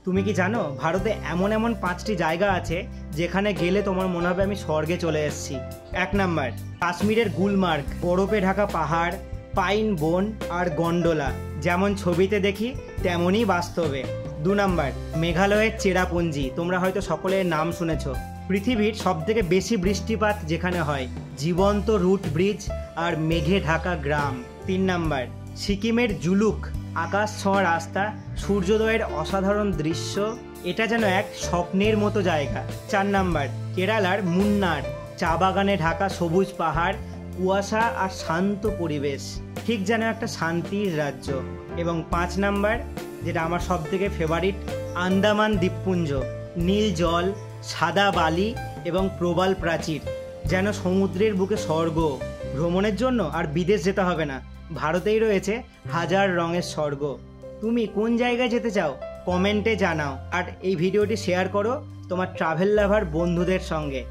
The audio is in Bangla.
তুমি কি জানো ভারতে এমন এমন 5টি জায়গা আছে যেখানে গেলে তোমার মনে হবে আমি স্বর্গে চলে এসেছি। 1 নাম্বার কাশ্মীরের গুলমার্গ, বরফে ঢাকা পাহাড়, পাইন বন আর গন্ডোলা, যেমন ছবিতে দেখি তেমনই বাস্তবে। 2 নাম্বার মেঘালয়ের চেরাপুঞ্জি, তোমরা হয়তো সকলের নাম শুনেছ। পৃথিবীর সবথেকে বেশি বৃষ্টিপাত যেখানে হয়, জীবন্ত রুট ব্রিজ আর মেঘে ঢাকা গ্রাম। 3 নাম্বার সিকিমের জুলুক, আকাশ ছোঁয়া রাস্তা, সূর্যোদয়ের অসাধারণ দৃশ্য, এটা যেন এক স্বপ্নের মতো জায়গা। 4 নাম্বার কেরালার মুন্নার, চা বাগানে ঢাকা সবুজ পাহাড়, কুয়াশা আর শান্ত পরিবেশ, ঠিক যেন একটা শান্তির রাজ্য। এবং 5 নাম্বার যেটা আমার সবথেকে ফেভারিট, আন্দামান দ্বীপপুঞ্জ, নীল জল, সাদা বালি এবং প্রবাল প্রাচীর, যেন সমুদ্রের বুকে স্বর্গ। ভ্রমণের জন্য আর বিদেশ যেতে হবে না, ভারতেই রয়েছে হাজার রঙের স্বর্গ। তুমি কোন জায়গায় যেতে চাও কমেন্টে জানাও, আর এই ভিডিওটি শেয়ার করো তোমার ট্রাভেল লাভার বন্ধুদের সঙ্গে।